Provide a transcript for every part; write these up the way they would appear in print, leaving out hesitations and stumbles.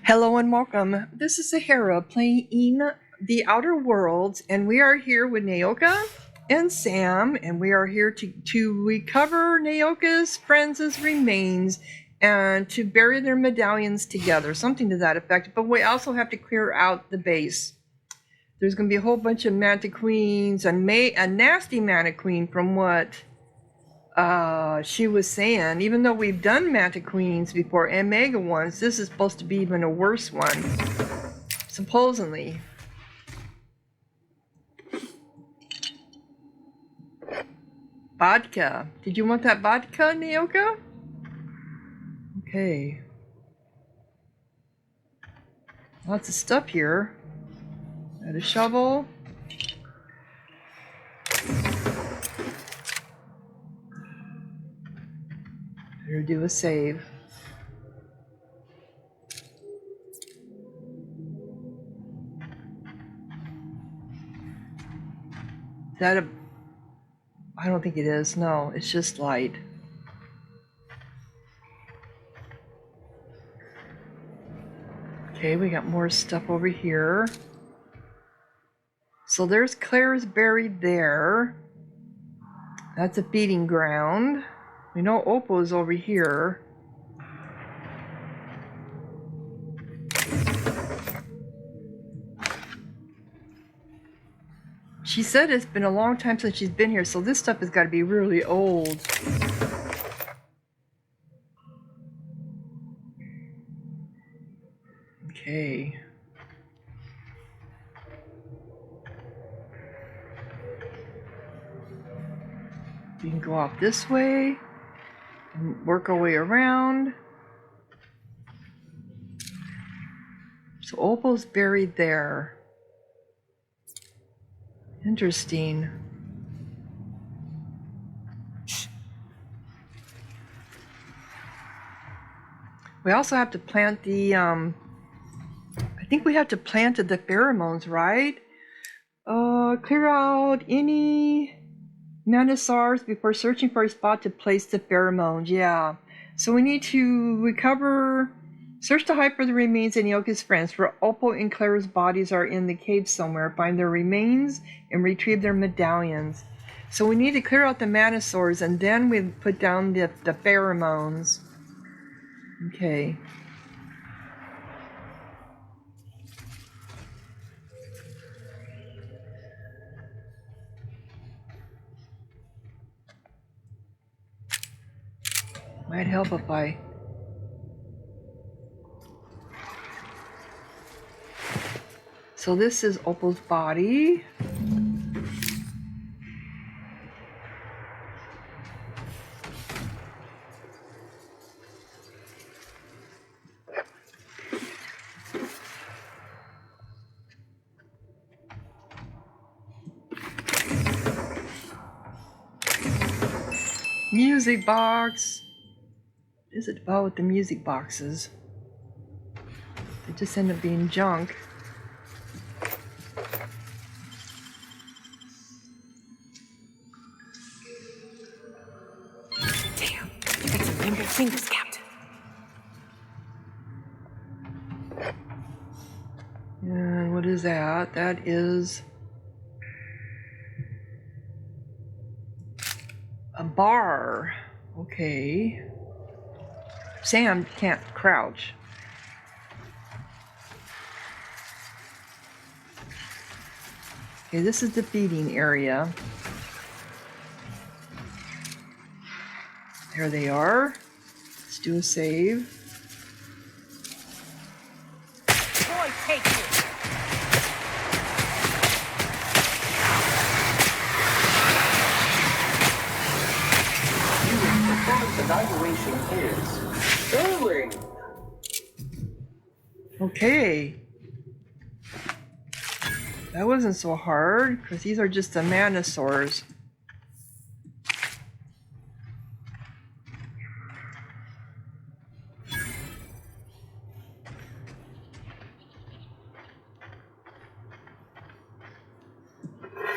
Hello and welcome. This is Sahara playing The Outer Worlds, and we are here with Naoka and Sam, and we are here to recover Naoka's friends' remains and to bury their medallions together, something to that effect. But we also have to clear out the base. There's going to be a whole bunch of Manta Queens, a nasty Manta Queen from what she was saying. Even though we've done Manta Queens before and Mega ones, this is supposed to be even a worse one, supposedly. Vodka. Did you want that vodka, Naoka? Okay. Lots of stuff here. Got a shovel. Better do a save. Is that a... I don't think it is. No, it's just light. Okay, we got more stuff over here. So there's Claire's buried there. That's a feeding ground. We know Opal's over here. She said it's been a long time since she's been here, so this stuff has got to be really old. Okay. We can go off this way and work our way around. So Opal's buried there. Interesting. We also have to plant the, I think we have to plant the pheromones, right? Clear out any Manasars before searching for a spot to place the pheromones. Yeah. So we need to recover, search the hide for the remains and Yoka's friends, for Opal and Claire's bodies are in the cave somewhere. Find their remains and retrieve their medallions. So we need to clear out the Manasors and then we put down the pheromones. Okay. Might help if I... So this is Opal's body. Music box. What is it about with the music boxes? They just end up being junk. Damn, you got some nimble fingers, Captain. And what is that? That is a bar. Okay. Sam can't crouch. Okay, this is the feeding area. There they are. Let's do a save. Boy, take it. Performance evaluation is failing. Okay. That wasn't so hard, because these are just the Manosaurs.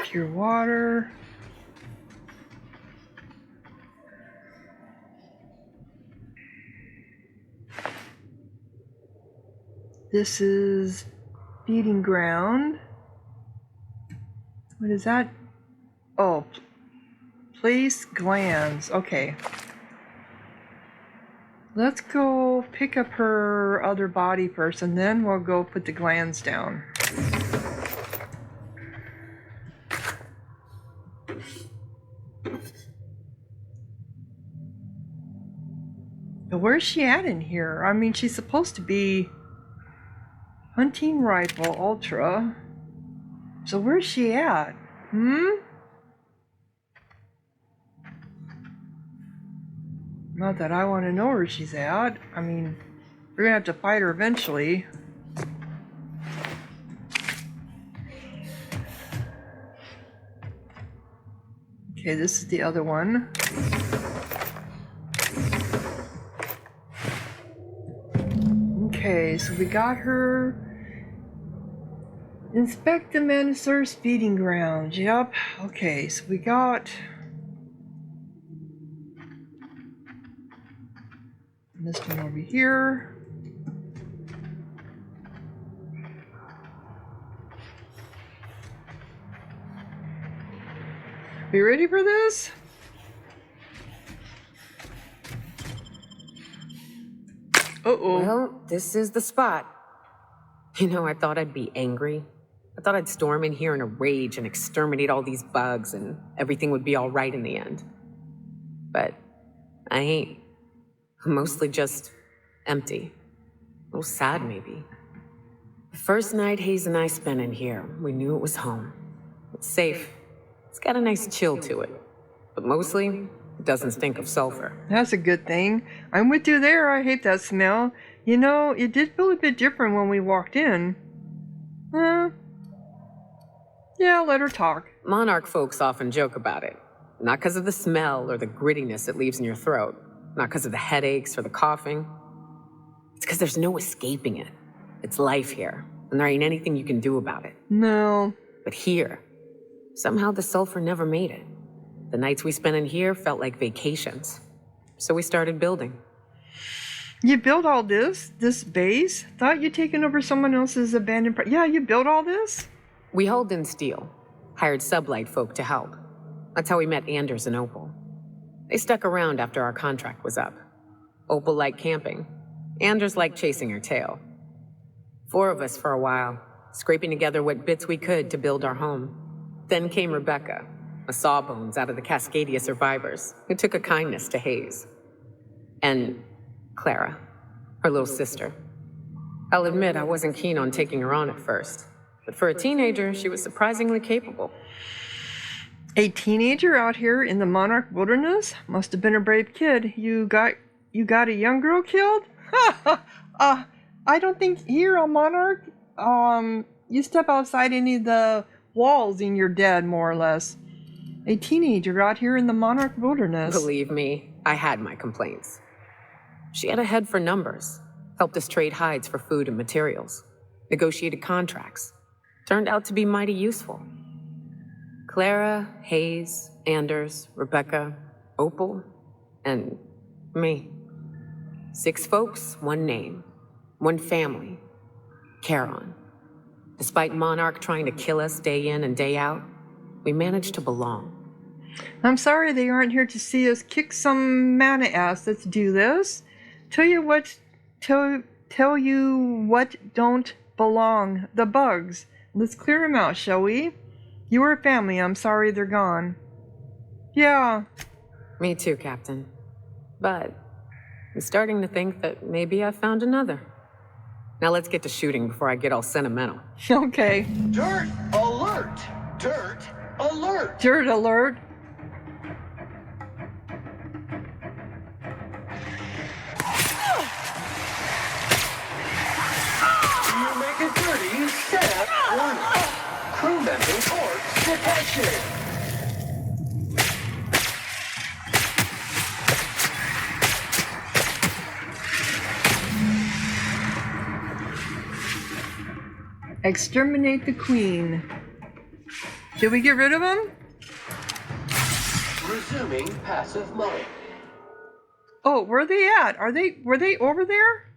Pure water. This is feeding ground. What is that? Oh, place glands. Okay. Let's go pick up her other body first, and then we'll go put the glands down. But where's she at in here? I mean, she's supposed to be hunting rifle ultra. So where's she at? Not that I want to know where she's at. I mean, we're gonna have to fight her eventually. Okay, this is the other one. Okay, so we got her. Inspect the Manosaurus feeding grounds. Yep. Okay, so we got this one over here. We ready for this? Uh-oh. Well, this is the spot. You know, I thought I'd be angry. I thought I'd storm in here in a rage and exterminate all these bugs and everything would be all right in the end. But I ain't. I'm mostly just empty. A little sad, maybe. The first night Hayes and I spent in here, we knew it was home. It's safe. It's got a nice chill to it. But mostly, it doesn't stink of sulfur. That's a good thing. I'm with you there. I hate that smell. You know, it did feel a bit different when we walked in. Yeah, let her talk. Monarch folks often joke about it. Not because of the smell or the grittiness it leaves in your throat. Not because of the headaches or the coughing. It's because there's no escaping it. It's life here, and there ain't anything you can do about it. No. But here, somehow the sulfur never made it. The nights we spent in here felt like vacations. So we started building. You built all this base? Thought you'd taken over someone else's abandoned yeah, you built all this? We hauled in steel, hired Sublight folk to help. That's how we met Anders and Opal. They stuck around after our contract was up. Opal liked camping. Anders liked chasing her tail. 4 of us for a while, scraping together what bits we could to build our home. Then came Rebecca, a sawbones out of the Cascadia survivors, who took a kindness to Hayes. And Clara, her little sister. I'll admit I wasn't keen on taking her on at first, but for a teenager, she was surprisingly capable. A teenager out here in the Monarch wilderness? Must have been a brave kid. You got a young girl killed? I don't think here on Monarch, you step outside any of the walls and you're dead, more or less. A teenager out here in the Monarch wilderness. Believe me, I had my complaints. She had a head for numbers, helped us trade hides for food and materials, negotiated contracts. Turned out to be mighty useful. Clara, Hayes, Anders, Rebecca, Opal, and me. 6 folks, 1 name, 1 family, Charon. Despite Monarch trying to kill us day in and day out, we managed to belong. I'm sorry they aren't here to see us kick some mana ass. Let's do this. Tell you what don't belong. The bugs. Let's clear them out, shall we? You were a family. I'm sorry they're gone. Yeah. Me too, Captain. But I'm starting to think that maybe I found another. Now let's get to shooting before I get all sentimental. Okay. Dirt alert! Dirt alert! Dirt alert. You make it dirty, step warning. Crew member corpse detection. Exterminate the queen. Did we get rid of them? Resuming passive mode. Oh, where are they at? Were they over there?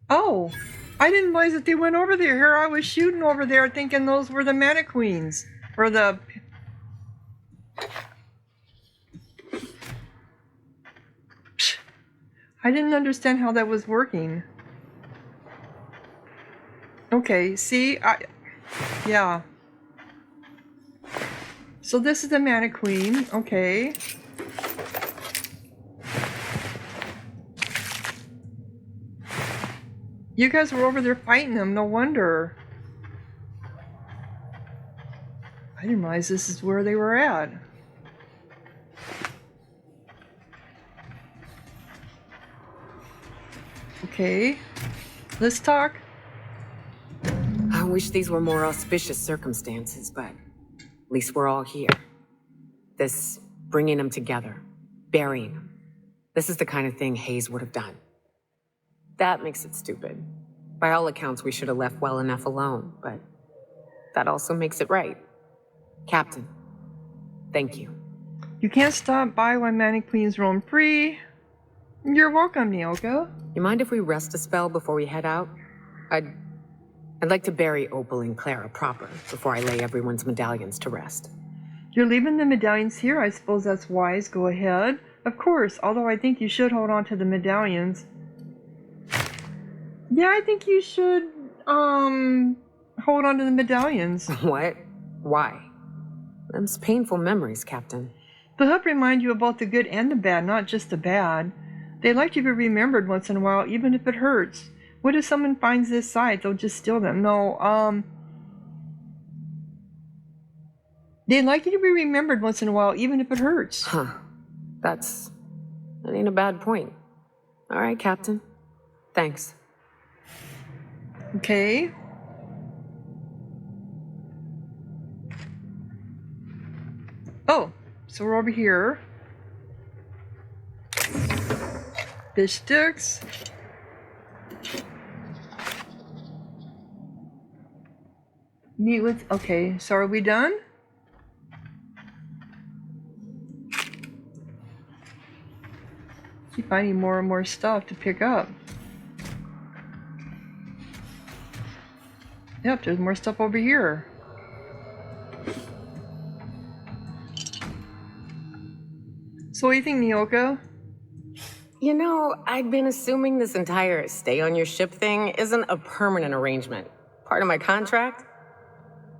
Oh, I didn't realize that they went over there. Here I was shooting over there thinking those were the mannequins. Or the... Psh, I didn't understand how that was working. Okay, see? Yeah. So this is the mannequin. Okay. You guys were over there fighting them, no wonder. I didn't realize this is where they were at. Okay, let's talk. I wish these were more auspicious circumstances, but at least we're all here. This bringing them together, burying them. This is the kind of thing Hayes would have done. That makes it stupid. By all accounts, we should have left well enough alone, but that also makes it right. Captain, thank you. You can't stop by when mannequins roam free. You're welcome, Nyoka. You mind if we rest a spell before we head out? I'd like to bury Opal and Clara proper before I lay everyone's medallions to rest. You're leaving the medallions here. I suppose that's wise. Go ahead. Of course, although I think you should hold on to the medallions. Yeah, I think you should, hold on to the medallions. What? Why? Them's painful memories, Captain. They'll help remind you of both the good and the bad, not just the bad. They like to be remembered once in a while, even if it hurts. What if someone finds this site? They'll just steal them. No, they like you to be remembered once in a while, even if it hurts. Huh. That ain't a bad point. All right, Captain. Thanks. Okay. Oh, so we're over here. Fish sticks. Meet with... Okay, so are we done? Keep finding more and more stuff to pick up. Yep, there's more stuff over here. So what do you think, Nyoka? You know, I'd been assuming this entire stay on your ship thing isn't a permanent arrangement. Part of my contract?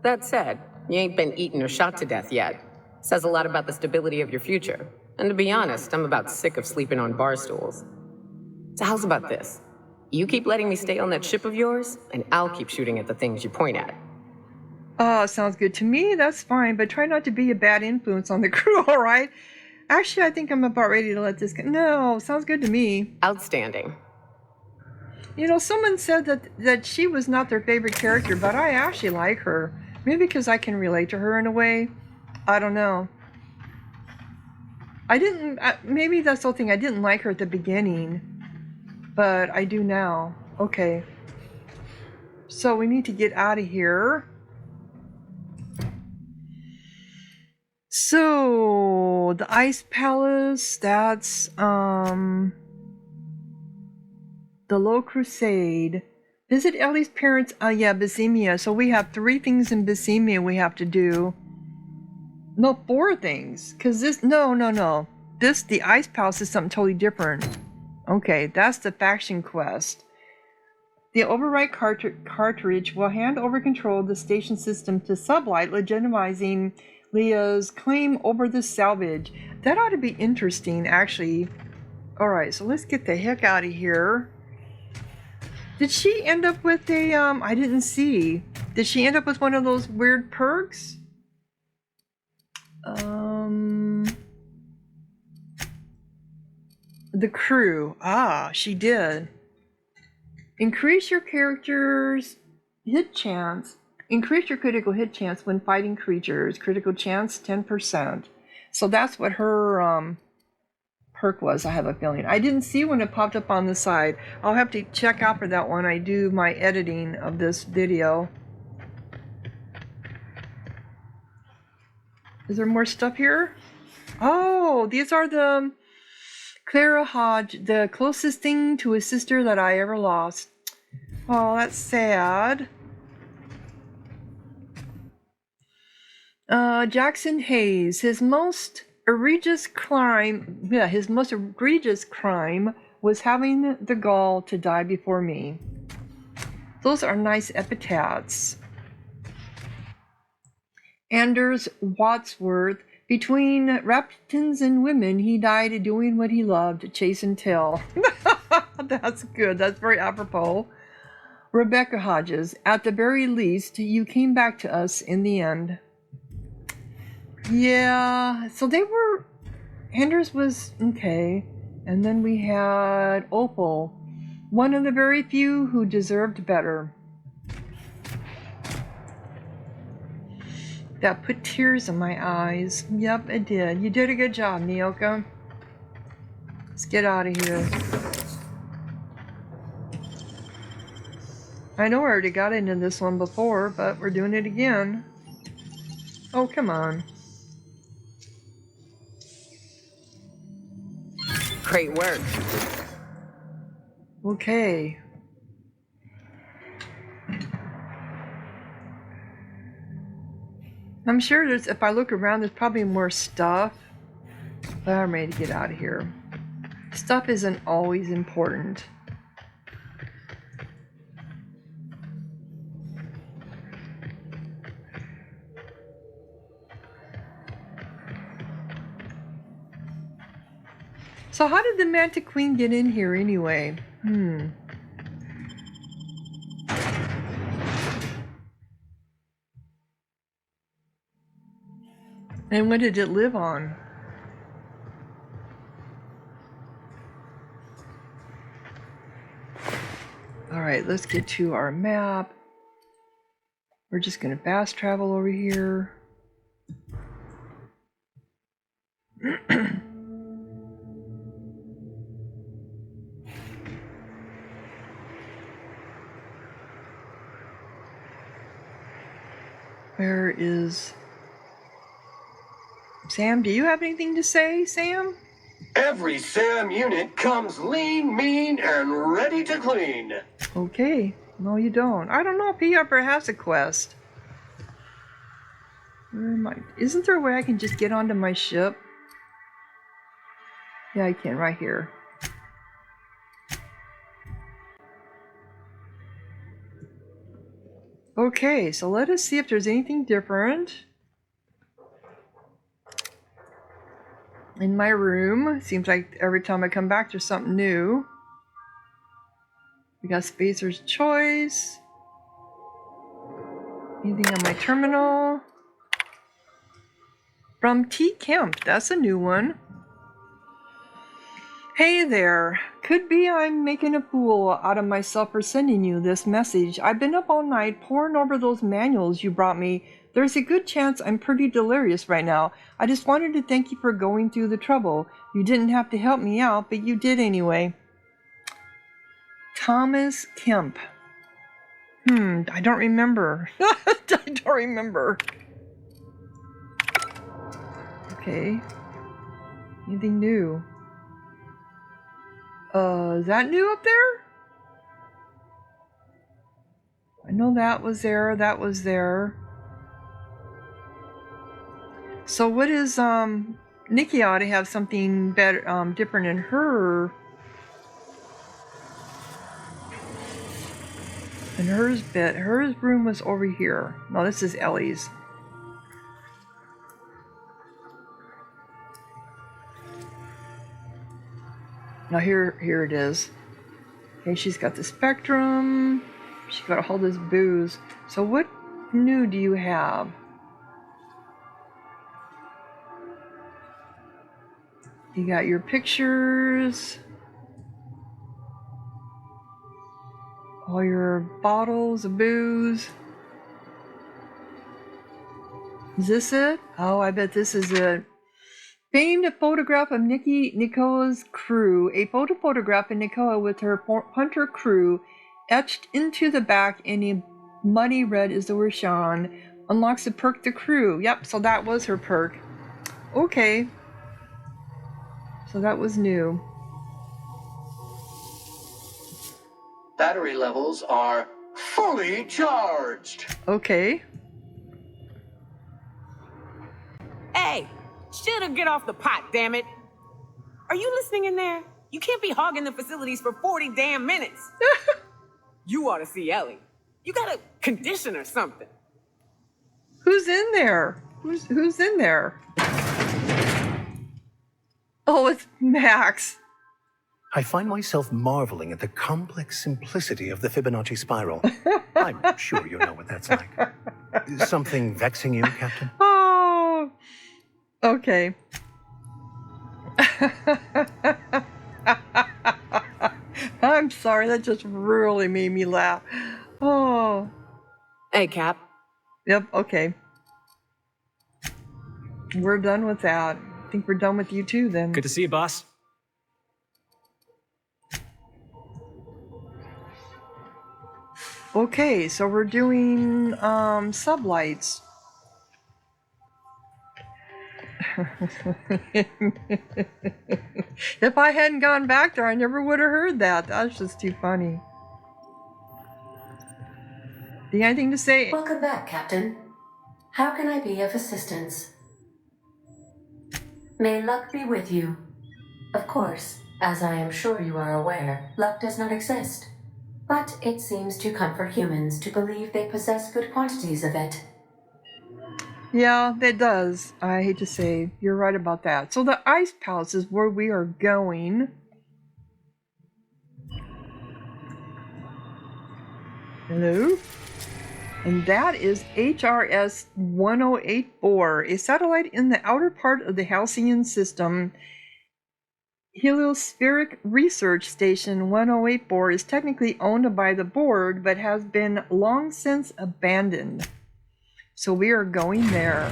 That said, you ain't been eaten or shot to death yet. Says a lot about the stability of your future. And to be honest, I'm about sick of sleeping on bar stools. So how's about this? You keep letting me stay on that ship of yours, and I'll keep shooting at the things you point at. Sounds good to me. That's fine, but try not to be a bad influence on the crew, all right? Actually, I think I'm about ready to let this go. No, sounds good to me. Outstanding. You know, someone said that she was not their favorite character, but I actually like her. Maybe because I can relate to her in a way. I don't know. I didn't... maybe that's the whole thing. I didn't like her at the beginning, but I do now. Okay. So we need to get out of here. So, the Ice Palace, that's, the Low Crusade. Visit Ellie's parents, yeah, Bohemia. So we have 3 things in Bohemia we have to do. No, 4 things. Because this, no. The Ice Palace is something totally different. Okay, that's the faction quest. The override cartridge will hand over control of the station system to Sublight, legitimizing Leah's claim over the salvage. That ought to be interesting, actually. Alright, so let's get the heck out of here. Did she end up with a, I didn't see. Did she end up with one of those weird perks? The crew. Ah, she did. Increase your character's hit chance. Increase your critical hit chance when fighting creatures. Critical chance 10%. So that's what her perk was, I have a feeling. I didn't see when it popped up on the side. I'll have to check out for that when I do my editing of this video. Is there more stuff here? Oh, these are the Clara Hodge, the closest thing to a sister that I ever lost. Oh, that's sad. Jackson Hayes, his most egregious crime was having the gall to die before me. Those are nice epithets. Anders Wadsworth, between raptins and women, he died doing what he loved, chase and tell. That's good. That's very apropos. Rebecca Hodges, at the very least, you came back to us in the end. Yeah, so they were... Anders was okay. And then we had Opal, one of the very few who deserved better. That put tears in my eyes. Yep, it did. You did a good job, Nyoka. Let's get out of here. I know I already got into this one before, but we're doing it again. Oh, come on. Great work. Okay. I'm sure there's, if I look around, there's probably more stuff. But I'm ready to get out of here. Stuff isn't always important. So how did the Mantic Queen get in here anyway? And what did it live on? Alright, let's get to our map. We're just gonna fast travel over here. Where is Sam? Do you have anything to say, Sam? Every SAM unit comes lean, mean, and ready to clean. Okay. No, you don't. I don't know if he ever has a quest. Where am I? Isn't there a way I can just get onto my ship? Yeah, I can, right here. Okay, so let us see if there's anything different in my room. Seems like every time I come back, there's something new. We got Spacer's Choice. Anything on my terminal? From T. Kemp, that's a new one. Hey there. Could be I'm making a fool out of myself for sending you this message. I've been up all night poring over those manuals you brought me. There's a good chance I'm pretty delirious right now. I just wanted to thank you for going through the trouble. You didn't have to help me out, but you did anyway. Thomas Kemp. I don't remember. I don't remember. Okay. Anything new? Is that new up there? I know that was there, that was there. So what is, Nikki ought to have something better, different in her. In hers bit. Hers room was over here. No, this is Ellie's. Now here it is. Okay, she's got the spectrum. She's got all this booze. So what new do you have? You got your pictures. All your bottles of booze. Is this it? Oh, I bet this is it. Famed photograph of Nikoa's crew. A photograph of Nikoa with her hunter crew etched into the back in a muddy red is the word Sean. Unlocks the perk the crew. Yep, so that was her perk. Okay. So that was new. Battery levels are fully charged. Okay. Hey, should've get off the pot, damn it. Are you listening in there? You can't be hogging the facilities for 40 damn minutes. You ought to see Ellie. You got a condition or something. Who's in there? Who's in there? Oh, it's Max. I find myself marveling at the complex simplicity of the Fibonacci spiral. I'm sure you know what that's like. Something vexing you, Captain? Oh, okay. I'm sorry, that just really made me laugh. Oh, Hey, Cap. yep, okay. We're done with that. I think we're done with you too then. Good to see you, boss. Okay, so we're doing sublights. If I hadn't gone back there, I never would have heard that. That's just too funny. Do you have anything to say? Welcome back, Captain. How can I be of assistance? May luck be with you. Of course, as I am sure you are aware, luck does not exist. But it seems to comfort humans to believe they possess good quantities of it. Yeah, it does. I hate to say, you're right about that. So the Ice Palace is where we are going. Hello? And that is HRS 1084, a satellite in the outer part of the Halcyon system. Heliospheric Research Station 1084 is technically owned by the board, but has been long since abandoned. So we are going there.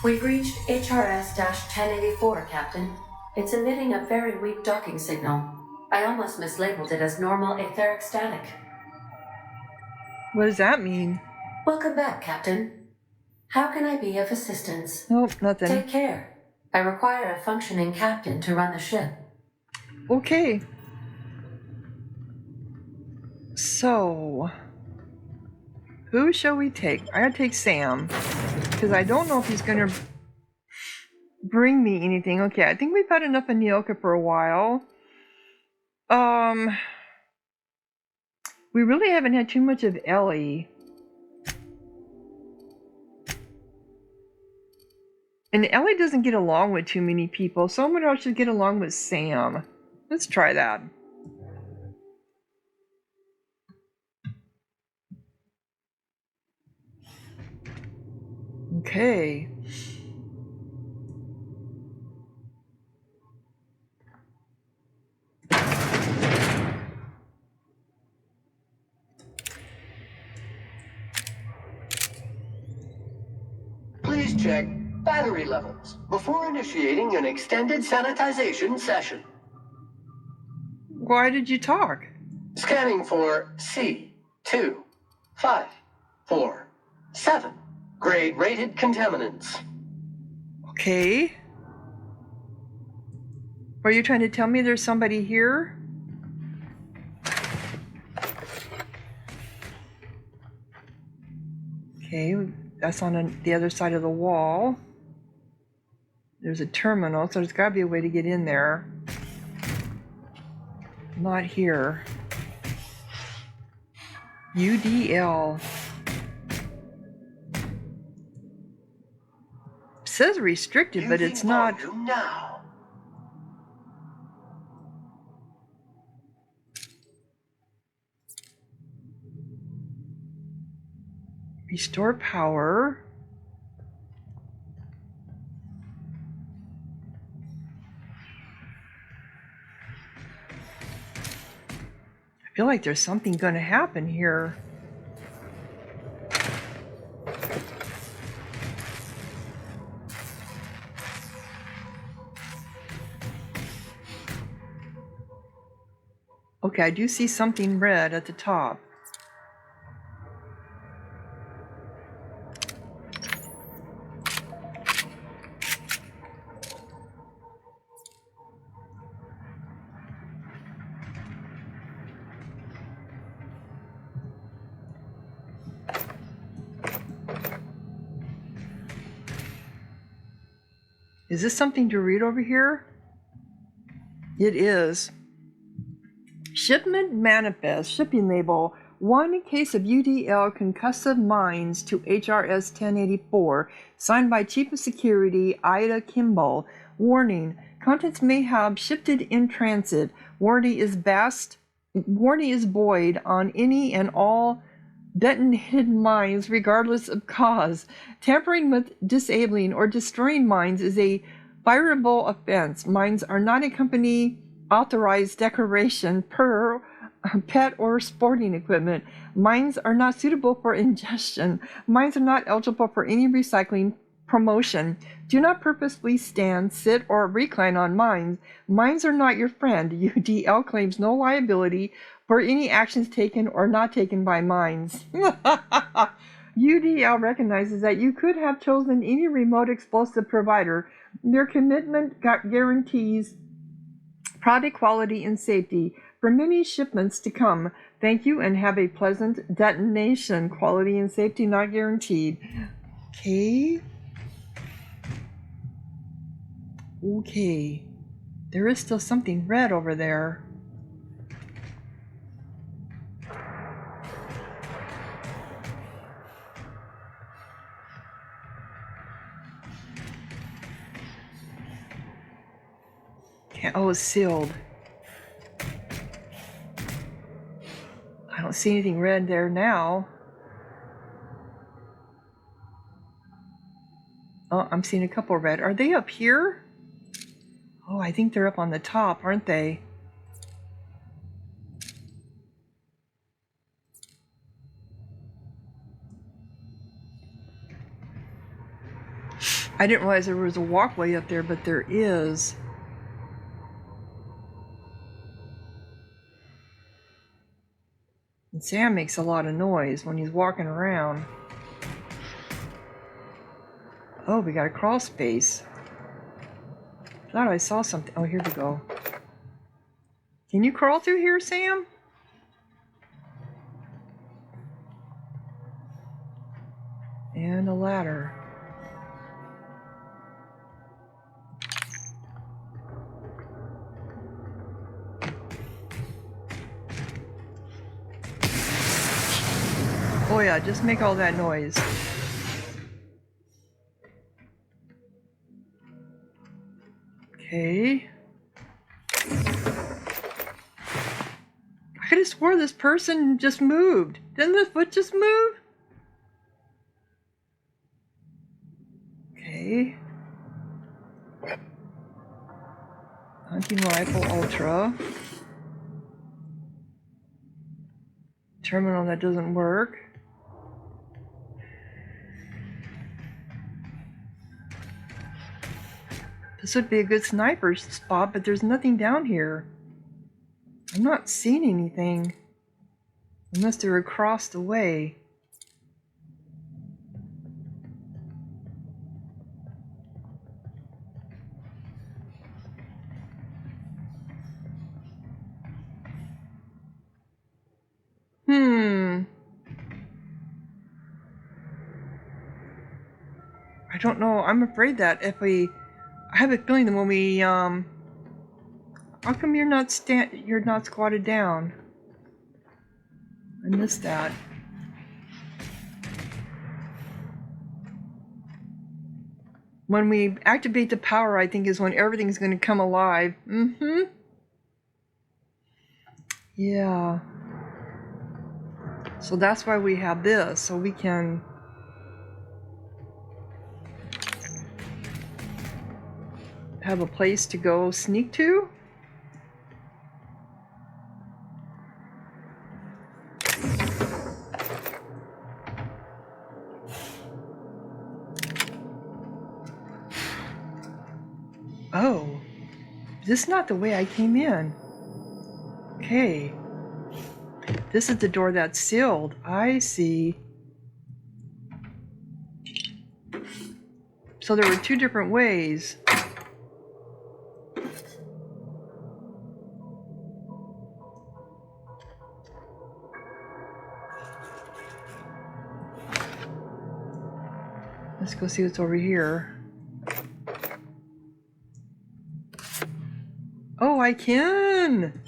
We've reached HRS-1084, Captain. It's emitting a very weak docking signal. I almost mislabeled it as normal etheric static. What does that mean? Welcome back, Captain. How can I be of assistance? Nope, nothing. Take care. I require a functioning captain to run the ship. Okay. So, who shall we take? I gotta take Sam, because I don't know if he's gonna bring me anything. Okay, I think we've had enough of Nyoka for a while. We really haven't had too much of Ellie. And Ellie doesn't get along with too many people. Someone else should get along with Sam. Let's try that. Okay. Please check battery levels before initiating an extended sanitization session. Why did you talk? Scanning for C2547. Grade rated contaminants. Okay. Are you trying to tell me there's somebody here? Okay, that's on the other side of the wall. There's a terminal, so there's got to be a way to get in there. Not here. UDL. It says restricted, but it's not. Volume now. Restore power. I feel like there's something going to happen here. Okay, I do see something red at the top. Is this something to read over here? It is. Shipment manifest, shipping label. 1 case of UDL concussive mines to HRS 1084, signed by Chief of Security Ida Kimball. Warning, contents may have shifted in transit. Warning is void on any and all detonated mines regardless of cause. Tampering with, disabling, or destroying mines is a fireable offense. Mines are not a company authorized decoration per pet or sporting equipment. Mines are not suitable for ingestion. Mines are not eligible for any recycling promotion. Do not purposely stand, sit, or recline on mines. Mines are not your friend. UDL claims no liability for any actions taken or not taken by mines. UDL recognizes that you could have chosen any remote explosive provider. Their commitment guarantees product quality and safety for many shipments to come. Thank you and have a pleasant detonation. Quality and safety not guaranteed. Okay. Okay. There is still something red over there. Oh, it's sealed. I don't see anything red there now. Oh, I'm seeing a couple red. Are they up here? Oh, I think they're up on the top, aren't they? I didn't realize there was a walkway up there, but there is. And Sam makes a lot of noise when he's walking around. Oh, we got a crawl space. Thought I saw something. Oh, here we go. Can you crawl through here, Sam? And a ladder. Oh yeah, just make all that noise. Okay. I could have swore this person just moved. Didn't the foot just move? Okay. Hunting rifle ultra. Terminal that doesn't work. This would be a good sniper spot, but there's nothing down here. I'm not seeing anything. Unless they're across the way. I don't know. I'm afraid that if we... I have a feeling that when we, how come you're not squatted down? I missed that. When we activate the power, I think is when everything's going to come alive. Yeah. So that's why we have this, so we can... have a place to go sneak to? Oh, this is not the way I came in. Okay. This is the door that's sealed. I see. So there were two different ways. Let's go see what's over here. I can.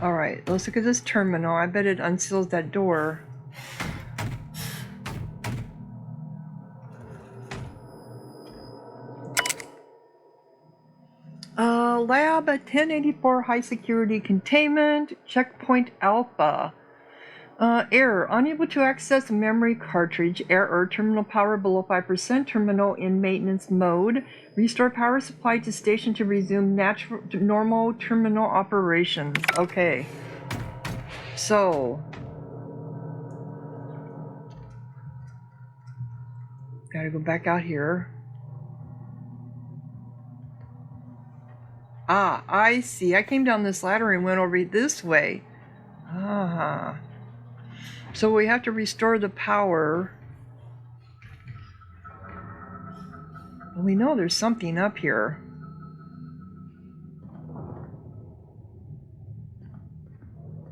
All right, let's look at this terminal. I bet it unseals that door. Lab 1084 high security containment, checkpoint alpha. Error, unable to access memory cartridge. Error, terminal power below 5%, terminal in maintenance mode. Restore power supply to station to resume normal terminal operations. Okay. So. Gotta go back out here. Ah, I see. I came down this ladder and went over this way. Ah. So we have to restore the power. We know there's something up here.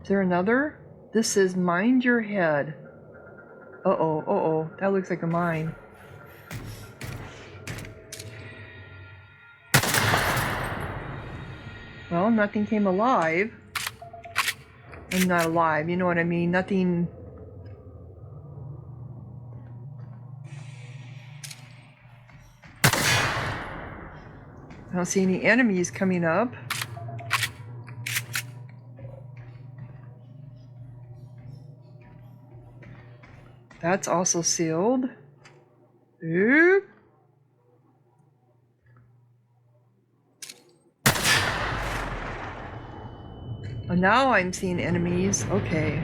Is there another? This says mind your head. Uh-oh, uh-oh. That looks like a mine. Well, nothing came alive. I'm not alive, you know what I mean? Nothing... I don't see any enemies coming up. That's also sealed. Oop. Oh, now I'm seeing enemies. Okay.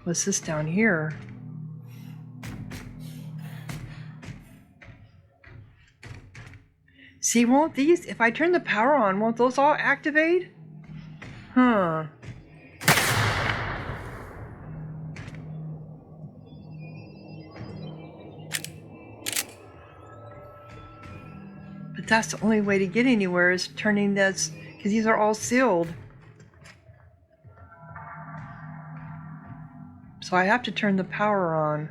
What's this down here? See, won't these, if I turn the power on, won't those all activate? Huh. But that's the only way to get anywhere is turning this, because these are all sealed. So I have to turn the power on.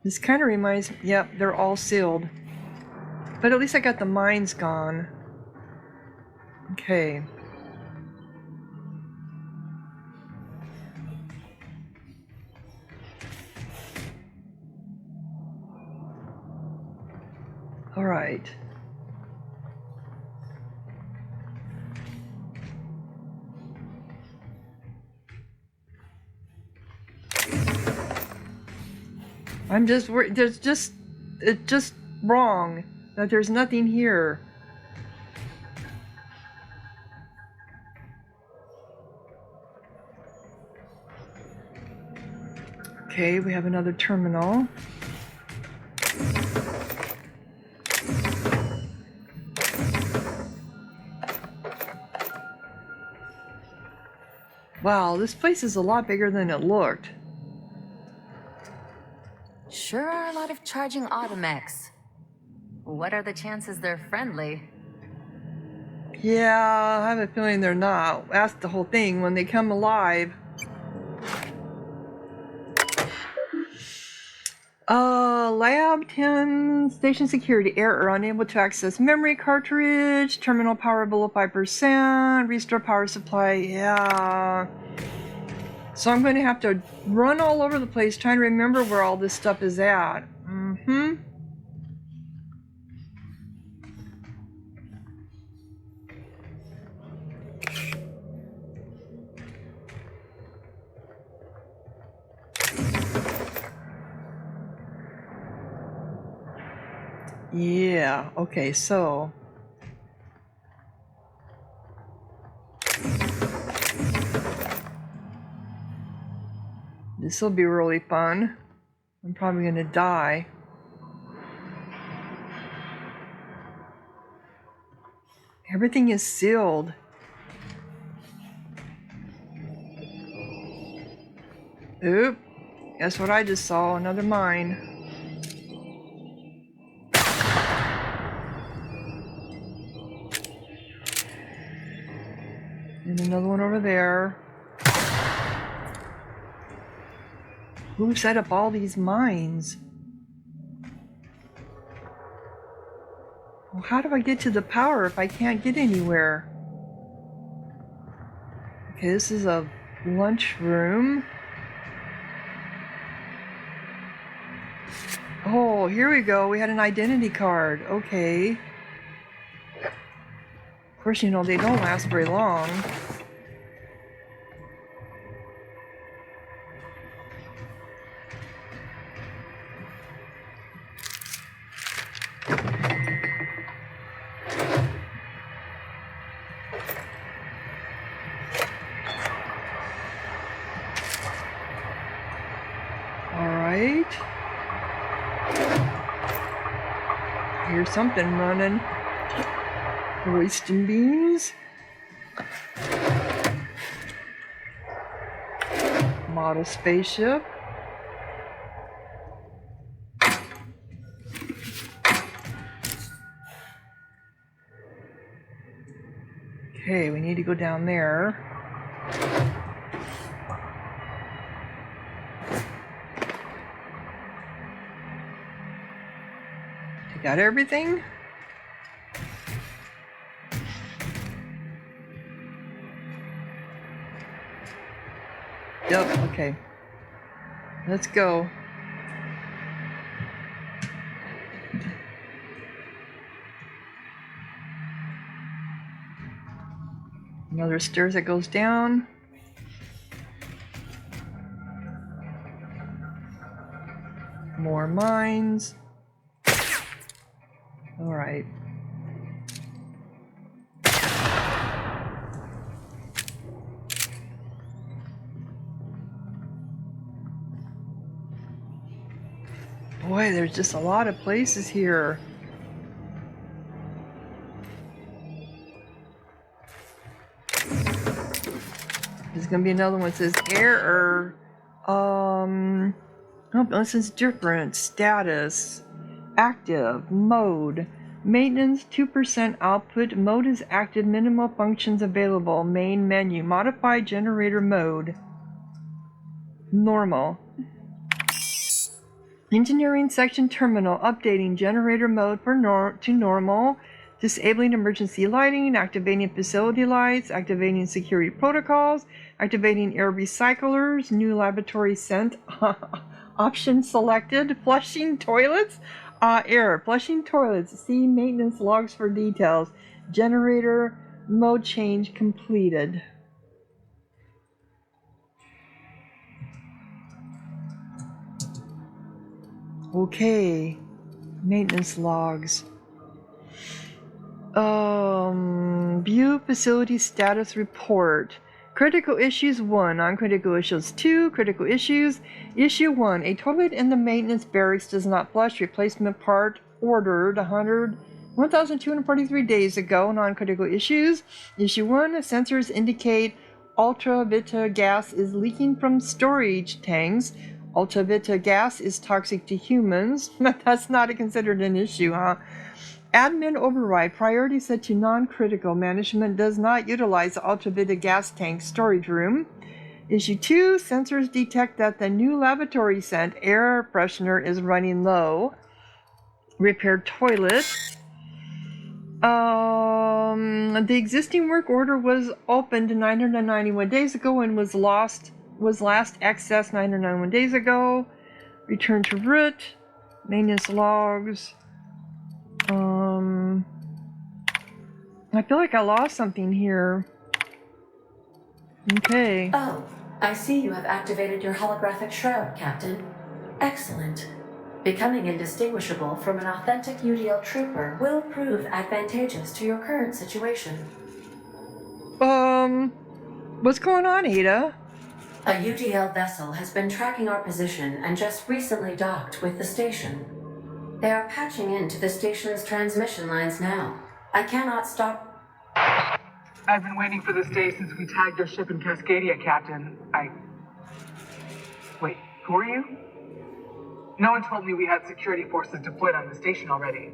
This kind of reminds me, yep, they're all sealed. But at least I got the mines gone. Okay. All right. I'm just worried. It's just wrong that there's nothing here. Okay, we have another terminal. Wow, this place is a lot bigger than it looked. Sure are a lot of charging automechs. What are the chances they're friendly? Yeah, I have a feeling they're not. That's the whole thing. When they come alive. Lab 10, station security error, unable to access memory cartridge, terminal power below 5%, restore power supply, yeah. So I'm going to have to run all over the place trying to remember where all this stuff is at. Mm-hmm. Yeah, okay, so this will be really fun. I'm probably gonna die. Everything is sealed. Oop. That's what I just saw. Another mine. And another one over there. Who set up all these mines? Well, how do I get to the power if I can't get anywhere? Okay, this is a lunchroom. Oh, here we go. We had an identity card. Okay. Of course, you know, they don't last very long. Alright. Here's something running. Roasting beans. Model spaceship. Okay, we need to go down there. You got everything? Yep, okay. Let's go. Another stairs that goes down. More mines. All right. Boy, there's just a lot of places here. There's gonna be another one that says error. Oh, this is different. Status. Active. Mode. Maintenance 2% output. Mode is active. Minimal functions available. Main menu. Modify generator mode. Normal. Engineering section terminal. Updating generator mode to normal. Disabling emergency lighting. Activating facility lights. Activating security protocols. Activating air recyclers. New laboratory scent. Option selected. Flushing toilets. Error. Flushing toilets. See maintenance logs for details. Generator mode change completed. Okay. Maintenance logs. View facility status report. Critical issues 1, non-critical issues 2, critical issues. Issue 1, a toilet in the maintenance barracks does not flush. Replacement part ordered 1,243 days ago. Non-critical issues. Issue 1, sensors indicate ultravita gas is leaking from storage tanks. Ultravita gas is toxic to humans. That's not considered an issue, huh? Admin override. Priority set to non-critical. Management does not utilize the ultravita gas tank storage room. Issue 2. Sensors detect that the new laboratory scent air freshener is running low. Repaired toilet. The existing work order was opened 991 days ago and was last accessed 991 days ago. Return to root. Maintenance logs. I feel like I lost something here. Okay. Oh, I see you have activated your holographic shroud, Captain. Excellent. Becoming indistinguishable from an authentic UDL trooper will prove advantageous to your current situation. What's going on, Ada? A UDL vessel has been tracking our position and just recently docked with the station. They are patching into the station's transmission lines now. I cannot stop. I've been waiting for this day since we tagged your ship in Cascadia, Captain. Wait, Were you? No one told me we had security forces deployed on the station already.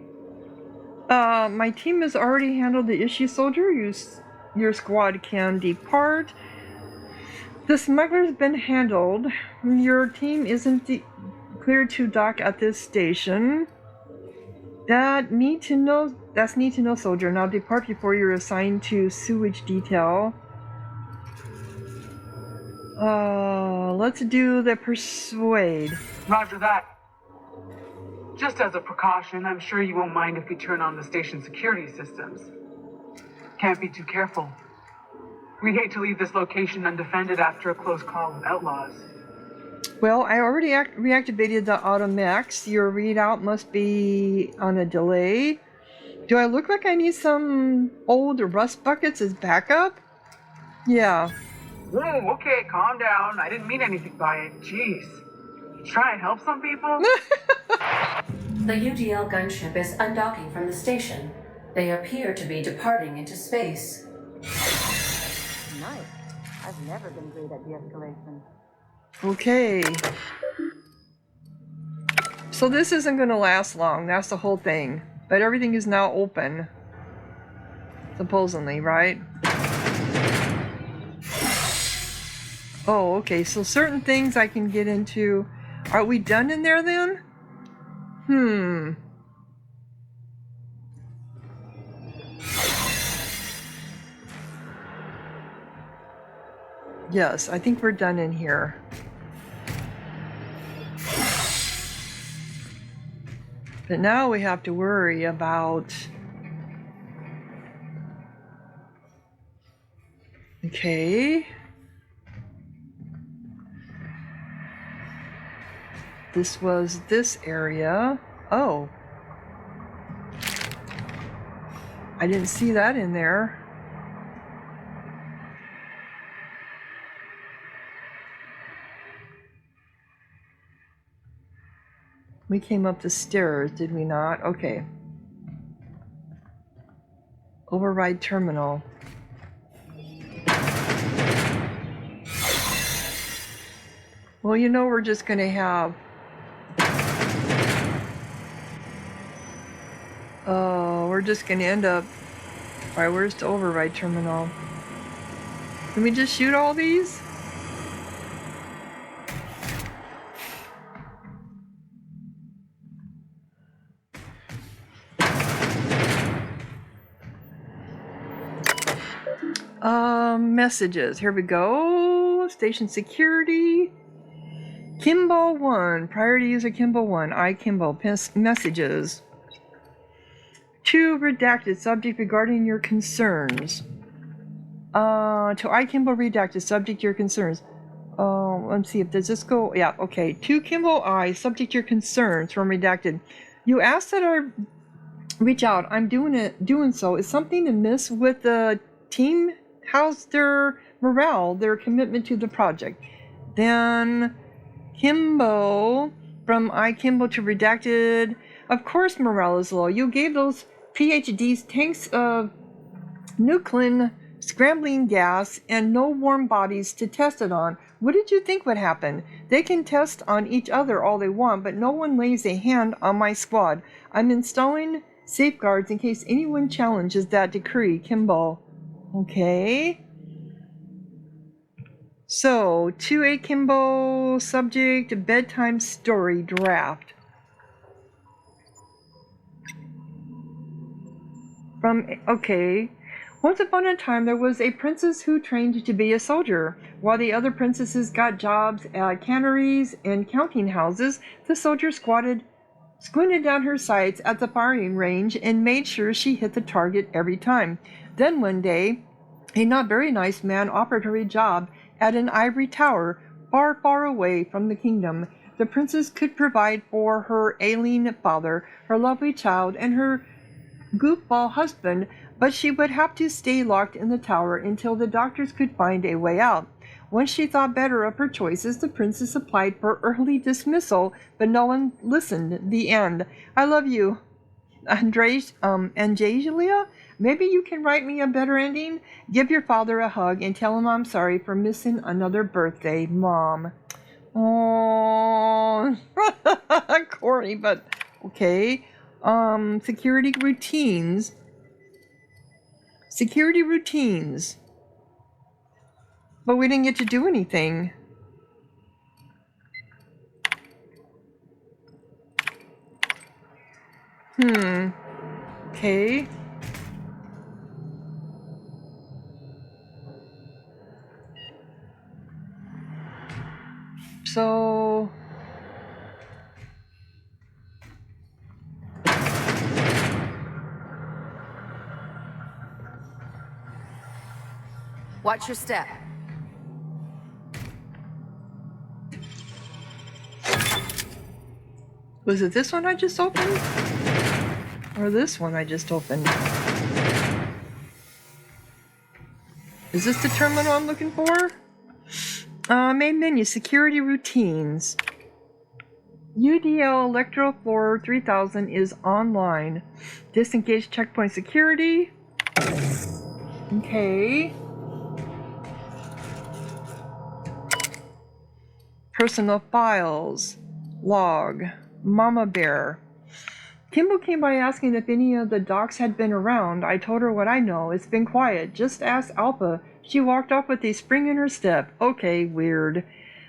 My team has already handled the issue, soldier. Your squad can depart. The smuggler's been handled. Your team isn't cleared to dock at this station. That's need to know, soldier. Now depart before you're assigned to sewage detail. Let's do the persuade. Roger that. Just as a precaution, I'm sure you won't mind if we turn on the station security systems. Can't be too careful. We'd hate to leave this location undefended after a close call with outlaws. Well, I already reactivated the automax. Your readout must be on a delay. Do I look like I need some old rust buckets as backup? Yeah. Whoa, okay, calm down. I didn't mean anything by it. Jeez. Try and help some people? The UDL gunship is undocking from the station. They appear to be departing into space. Nice. I've never been great at de-escalation. Okay. So this isn't going to last long. That's the whole thing. But everything is now open. Supposedly, right? Oh, okay. So certain things I can get into. Are we done in there then? Yes, I think we're done in here. But now we have to worry about... Okay. This was this area. Oh. I didn't see that in there. We came up the stairs, did we not? Okay. Override terminal. Well, you know we're just going to have... Oh, we're just going to end up... Alright, where's the override terminal? Can we just shoot all these? Messages. Here we go. Station security. Kimbo 1. Priority user Kimbo 1. Kimbo. Messages. To redacted subject regarding your concerns. To Kimbo redacted subject your concerns. Let's see if does this go. Yeah, okay. To Kimbo subject your concerns from redacted. You asked that I reach out. I'm doing so. Is something amiss with the team? How's their morale, their commitment to the project? Then Kimbo, from Kimbo to redacted. Of course morale is low. You gave those PhDs tanks of nuclear scrambling gas and no warm bodies to test it on. What did you think would happen? They can test on each other all they want, but no one lays a hand on my squad. I'm installing safeguards in case anyone challenges that decree. Kimbo. Okay. So, to Kimbo subject, bedtime story draft. Okay. Once upon a time, there was a princess who trained to be a soldier. While the other princesses got jobs at canneries and counting houses, the soldier squinted down her sights at the firing range and made sure she hit the target every time. Then one day, a not very nice man offered her a job at an ivory tower far, far away from the kingdom. The princess could provide for her ailing father, her lovely child, and her goofball husband, but she would have to stay locked in the tower until the doctors could find a way out. Once she thought better of her choices, the princess applied for early dismissal, but no one listened. The end. I love you, Angelia. Maybe you can write me a better ending? Give your father a hug and tell him I'm sorry for missing another birthday, Mom. Oh, corny, but okay. Security routines. Security routines. But we didn't get to do anything. Okay. So... Watch your step. Was it this one I just opened? Or this one I just opened? Is this the terminal I'm looking for? Main menu, security routines. UDL Electro Floor 3000 is online. Disengage checkpoint security. Okay. Personal files. Log. Mama Bear. Kimball came by asking if any of the docs had been around. I told her what I know. It's been quiet. Just ask Alpha. She walked off with a spring in her step. Okay, weird.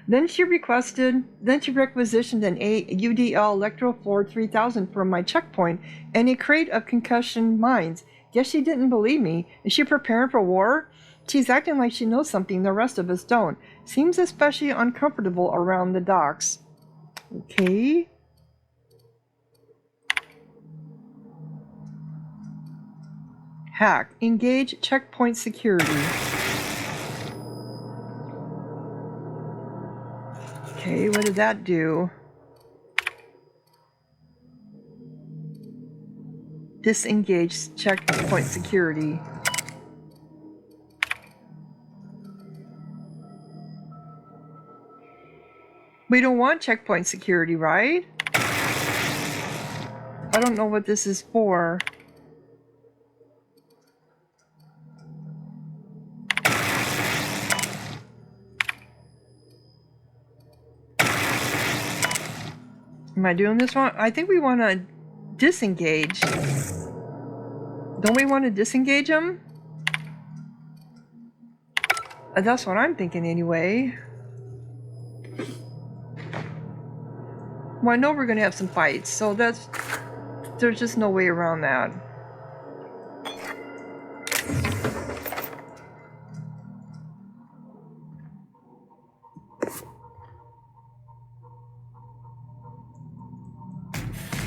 Then she requisitioned an UDL Electro Floor 3000 from my checkpoint and a crate of concussion mines. Guess she didn't believe me. Is she preparing for war? She's acting like she knows something the rest of us don't. Seems especially uncomfortable around the docks. Okay. Hack. Engage checkpoint security. Okay, what did that do? Disengage checkpoint security. We don't want checkpoint security, right? I don't know what this is for. Am I doing this wrong? I think we want to disengage. Don't we want to disengage them? That's what I'm thinking anyway. Well, I know we're going to have some fights, so there's just no way around that.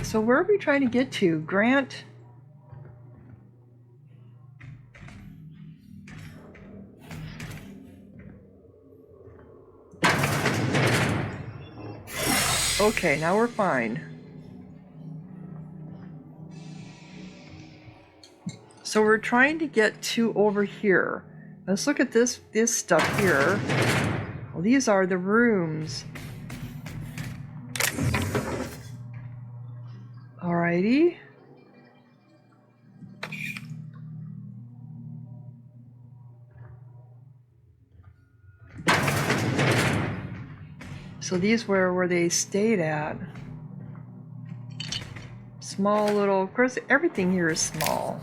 So where are we trying to get to? Grant? Okay, now we're fine. So we're trying to get to over here. Let's look at this stuff here. Well, these are the rooms. Alrighty. So these were where they stayed at. Small little, of course, everything here is small.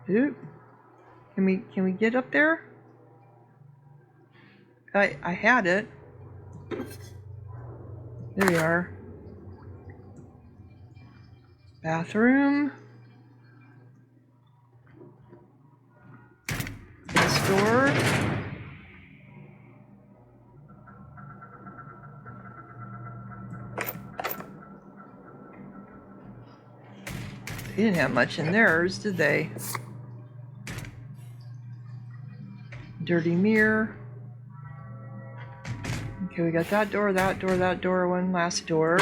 Oop. Can we get up there? I had it. There we are. Bathroom. This door. They didn't have much in theirs, did they? Dirty mirror. Okay, we got that door, that door, that door, one last door.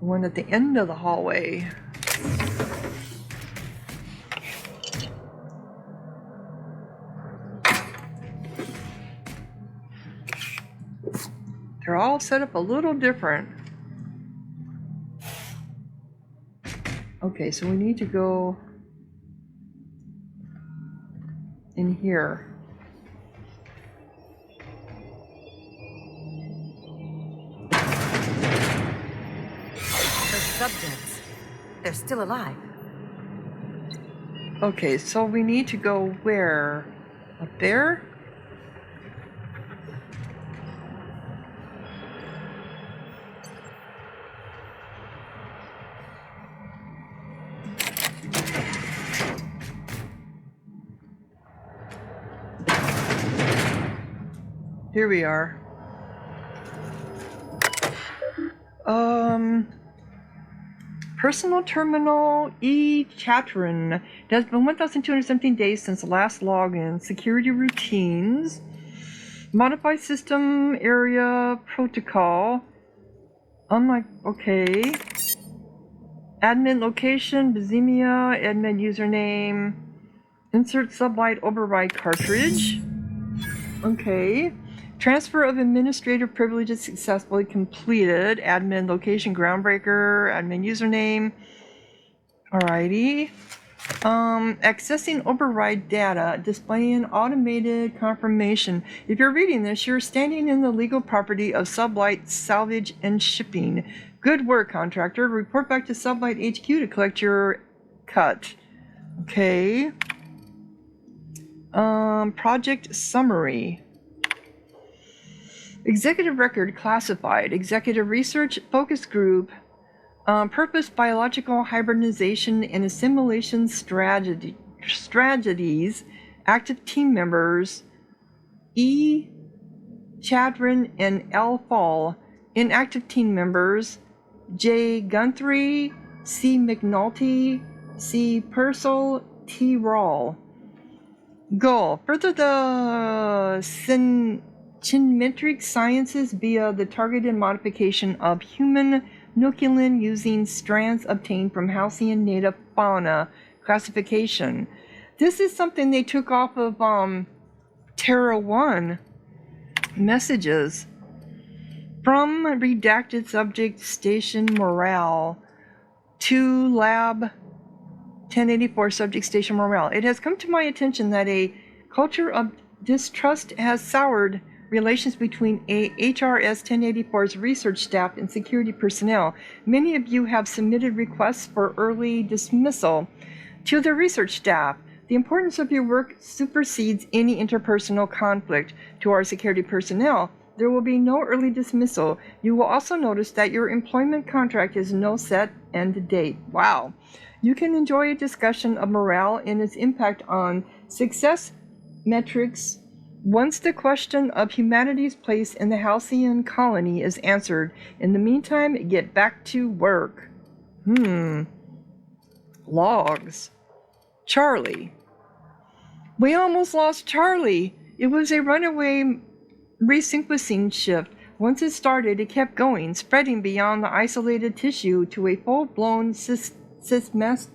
One at the end of the hallway. They're all set up a little different. Okay, so we need to go... in here? Those subjects, they're still alive. Okay, so we need to go where? Up there? Here we are. Personal terminal Chatron. It has been 1,217 days since the last login. Security routines. Modify system area protocol. Unlike, okay. Admin location, Bezemia, admin username. Insert Sublight override cartridge. Okay. Transfer of administrative privileges successfully completed. Admin location, groundbreaker, admin username. Alrighty. Accessing override data, displaying automated confirmation. If you're reading this, you're standing in the legal property of Sublight Salvage and Shipping. Good work, contractor. Report back to Sublight HQ to collect your cut. Okay. Project summary. Executive record classified. Executive research focus group. Purpose biological hybridization and assimilation strategies. Active team members E. Chadron and L. Fall. Inactive team members J. Guthrie, C. McNulty, C. Purcell, T. Rawl. Goal. Further the synmetric sciences via the targeted modification of human nucleolin using strands obtained from Halcyon native fauna classification. This is something they took off of Terra 1 messages. From redacted subject station morale to lab 1084 subject station morale. It has come to my attention that a culture of distrust has soured relations between HRS 1084's research staff and security personnel. Many of you have submitted requests for early dismissal to the research staff. The importance of your work supersedes any interpersonal conflict. To our security personnel, there will be no early dismissal. You will also notice that your employment contract has no set end date. Wow. You can enjoy a discussion of morale and its impact on success metrics once the question of humanity's place in the Halcyon colony is answered. In the meantime, get back to work. Logs. Charlie. We almost lost Charlie. It was a runaway resequencing shift. Once it started, it kept going, spreading beyond the isolated tissue to a full-blown systemic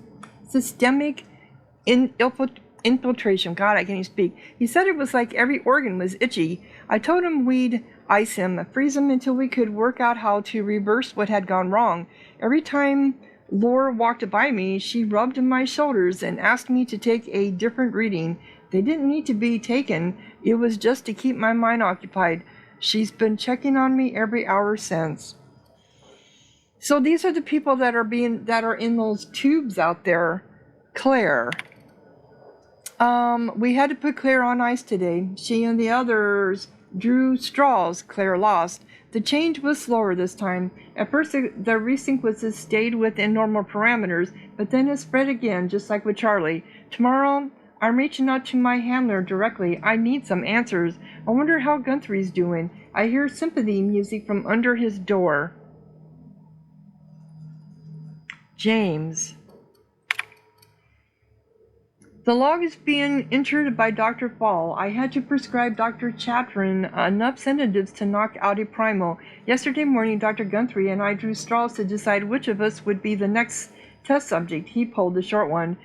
infiltration. God, I can't even speak. He said it was like every organ was itchy. I told him we'd ice him, freeze him until we could work out how to reverse what had gone wrong. Every time Laura walked by me, she rubbed my shoulders and asked me to take a different reading. They didn't need to be taken. It was just to keep my mind occupied. She's been checking on me every hour since. So these are the people that are in those tubes out there. Claire. We had to put Claire on ice today. She and the others drew straws. Claire lost. The change was slower this time. At first, the resequences stayed within normal parameters, but then it spread again, just like with Charlie. Tomorrow, I'm reaching out to my handler directly. I need some answers. I wonder how Guthrie's doing. I hear sympathy music from under his door. James. The log is being entered by Dr. Fall. I had to prescribe Dr. Chatron enough sedatives to knock out a primal. Yesterday morning, Dr. Guthrie and I drew straws to decide which of us would be the next test subject. He pulled the short one.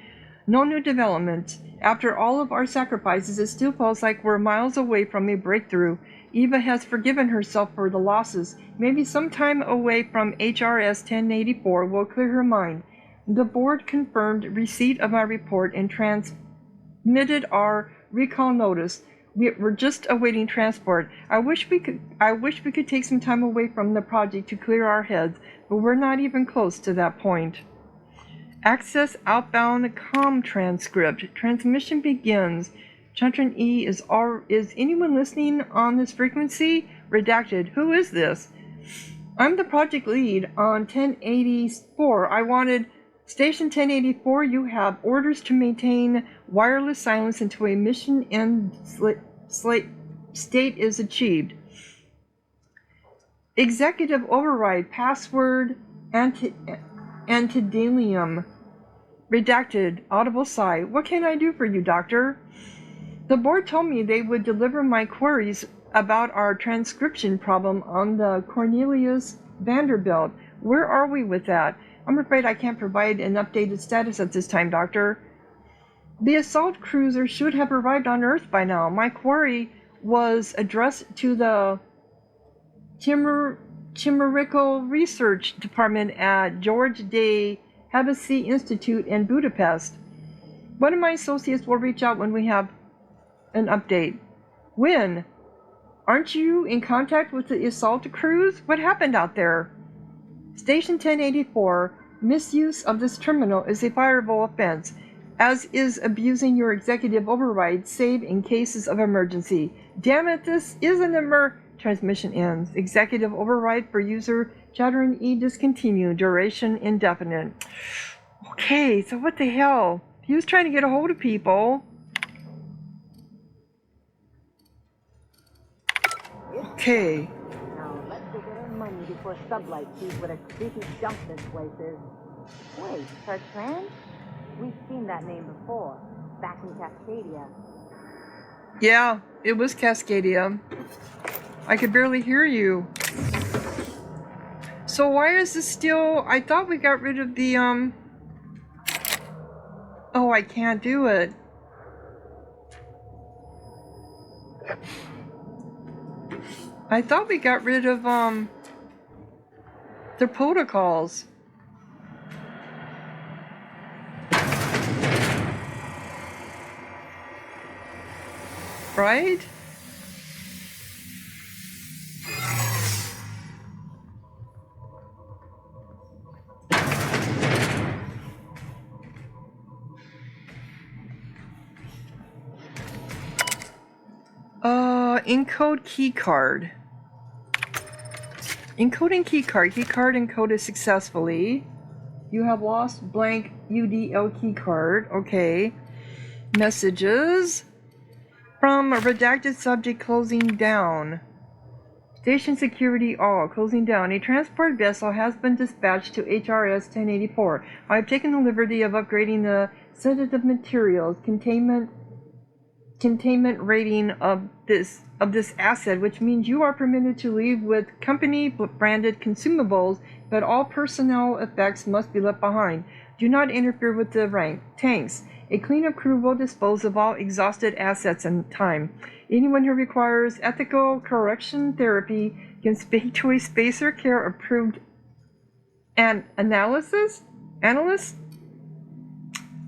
No new development. After all of our sacrifices, it still feels like we're miles away from a breakthrough. Eva has forgiven herself for the losses. Maybe some time away from HRS 1084 will clear her mind. The board confirmed receipt of our report and transmitted our recall notice. We're just awaiting transport. I wish we could take some time away from the project to clear our heads, but we're not even close to that point. Access outbound comm transcript. Transmission begins. Chantron E is anyone listening on this frequency? Redacted. Who is this? I'm the project lead on 1084. I wanted Station 1084. You have orders to maintain wireless silence until a mission end state is achieved. Executive override. Password Antidalium. Redacted. Audible sigh. What can I do for you, Doctor? The board told me they would deliver my queries about our transcription problem on the Cornelius Vanderbilt. Where are we with that? I'm afraid I can't provide an updated status at this time, Doctor. The assault cruiser should have arrived on Earth by now. My query was addressed to the Chimerical Research Department at George de Habassi Institute in Budapest. One of my associates will reach out when we have an update. When? Aren't you in contact with the assault crews? What happened out there? Station 1084. Misuse of this terminal is a fireable offense, as is abusing your executive override, save in cases of emergency. Damn it, this is an Transmission ends. Executive override for user Chantron E discontinued. Duration indefinite. Okay, so what the hell? He was trying to get a hold of people. Okay. Now let's go get our money before Sublight sees what a creepy dump this place is. Wait, Chartrand? We've seen that name before, back in Cascadia. Yeah, it was Cascadia. I could barely hear you. So why is this still... I thought we got rid of the, Oh, I can't do it. I thought we got rid of, the protocols. Right? Encode keycard. Encoding keycard. Keycard encoded successfully. You have lost blank UDL keycard. Okay. Messages. From a redacted subject closing down. Station security all. Closing down. A transport vessel has been dispatched to HRS 1084. I have taken the liberty of upgrading the sensitive materials containment rating of this asset, which means you are permitted to leave with company branded consumables, but all personnel effects must be left behind. Do not interfere with the tanks. A cleanup crew will dispose of all exhausted assets in time. Anyone who requires ethical correction therapy can speak to a Spacer Care approved analyst.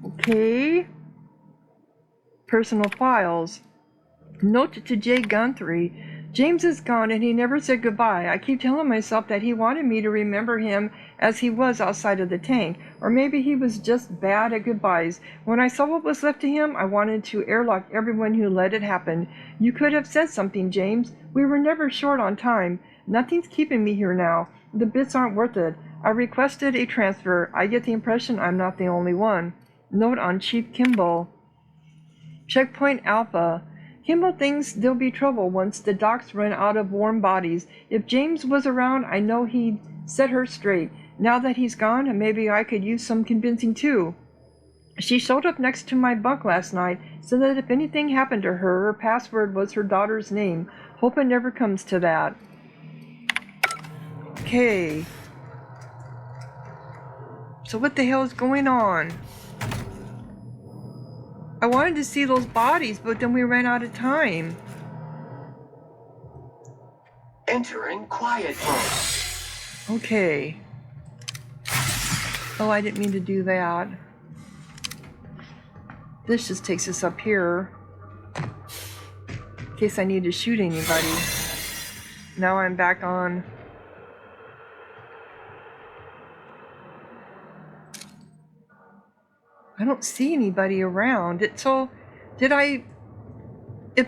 Okay. Personal files. Note to Jay Guthrie. James is gone and he never said goodbye. I keep telling myself that he wanted me to remember him as he was outside of the tank. Or maybe he was just bad at goodbyes. When I saw what was left to him, I wanted to airlock everyone who let it happen. You could have said something, James. We were never short on time. Nothing's keeping me here now. The bits aren't worth it. I requested a transfer. I get the impression I'm not the only one. Note on Chief Kimball. Checkpoint Alpha. Kimball thinks there'll be trouble once the docks run out of warm bodies. If James was around, I know he'd set her straight. Now that he's gone, maybe I could use some convincing too. She showed up next to my bunk last night, said that if anything happened to her, her password was her daughter's name. Hope it never comes to that. Okay. So what the hell is going on? I wanted to see those bodies, but then we ran out of time. Entering quiet mode. Okay. Oh, I didn't mean to do that. This just takes us up here. case I need to shoot anybody. Now I'm back on. I don't see anybody around. So did I, if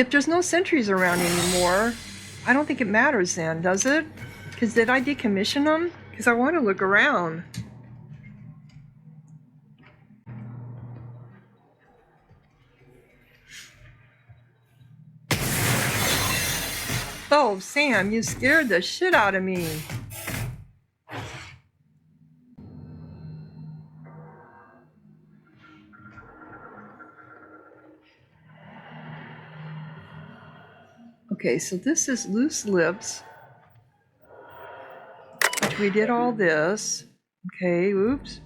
there's no sentries around anymore, I don't think it matters then, does it? Because did I decommission them? Because I want to look around. Oh, Sam, you scared the shit out of me. Okay, so this is Loose Lips. Which we did all this. Okay, oops.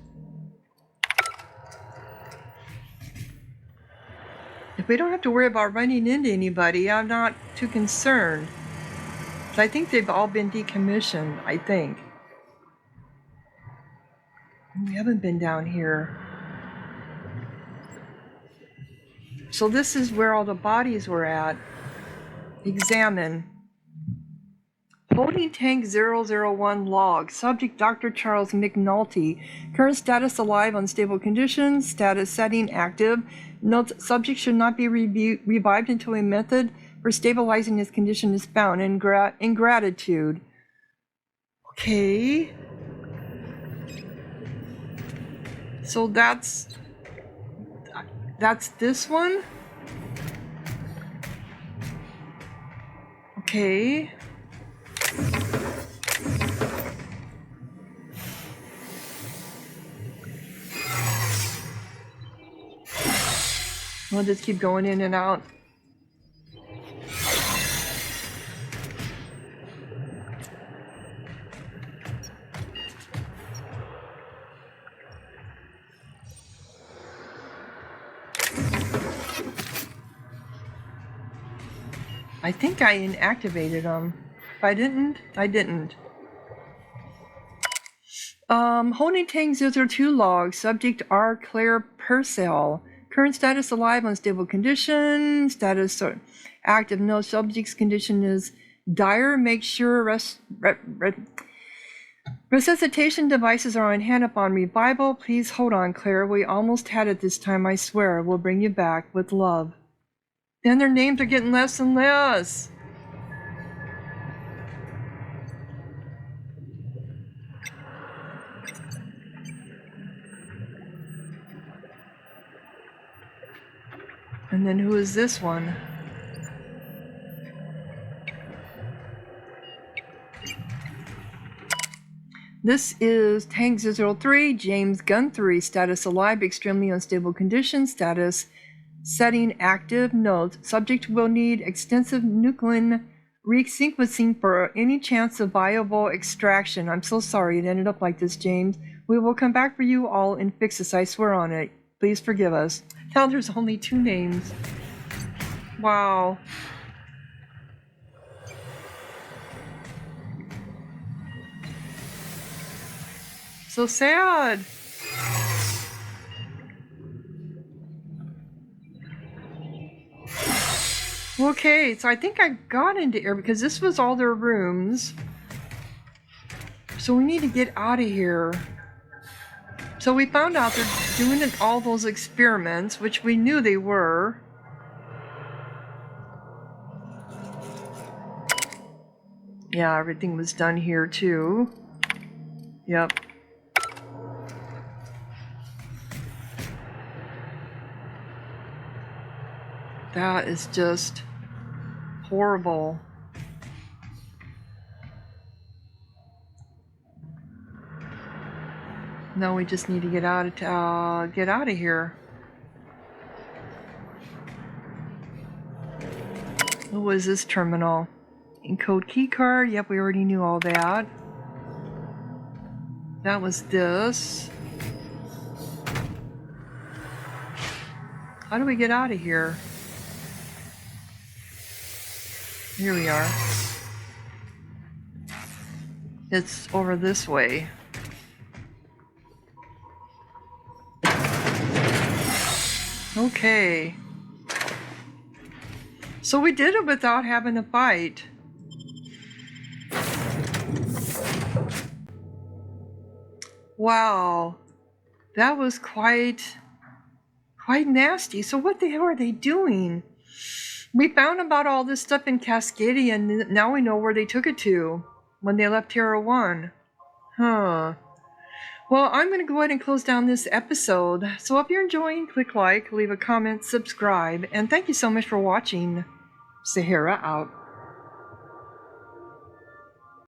If we don't have to worry about running into anybody, I'm not too concerned. I think they've all been decommissioned, I think. We haven't been down here. So this is where all the bodies were at. Examine. Holding tank 001 log. Subject Dr. Charles McNulty. Current status alive, unstable conditions. Status setting active. Notes subject should not be revived until a method for stabilizing his condition is found. Ingratitude. Okay. So that's this one. Okay. We'll just keep going in and out. I think I inactivated them. If I didn't, I didn't. Holding tank 002 log. Subject R. Claire Purcell. Current status alive, unstable condition. Status active. No subject's condition is dire. Make sure resuscitation devices are on hand upon revival. Please hold on, Claire. We almost had it this time, I swear. We'll bring you back with love. Then their names are getting less and less. And then who is this one? This is Tank 003, James Guthrie, status alive, extremely unstable condition, status setting active. Note, subject will need extensive nuclein resequencing for any chance of viable extraction. I'm so sorry it ended up like this, James. We will come back for you all and fix this, I swear on it. Please forgive us. Now there's only 2 names. Wow. So sad. Okay, so I think I got into here because this was all their rooms. So we need to get out of here. So we found out they're doing all those experiments, which we knew they were. Yeah, everything was done here too. Yep. That is just horrible. No, we just need to get out of here. What was this terminal? Encode key card. Yep, we already knew all that. That was this. How do we get out of here? Here we are. It's over this way. Okay. So we did it without having to fight. Wow. That was quite nasty. So what the hell are they doing? We found about all this stuff in Cascadia, and now we know where they took it to when they left Terra 1. Huh. Well, I'm going to go ahead and close down this episode. So if you're enjoying, click like, leave a comment, subscribe, and thank you so much for watching. Sahara out.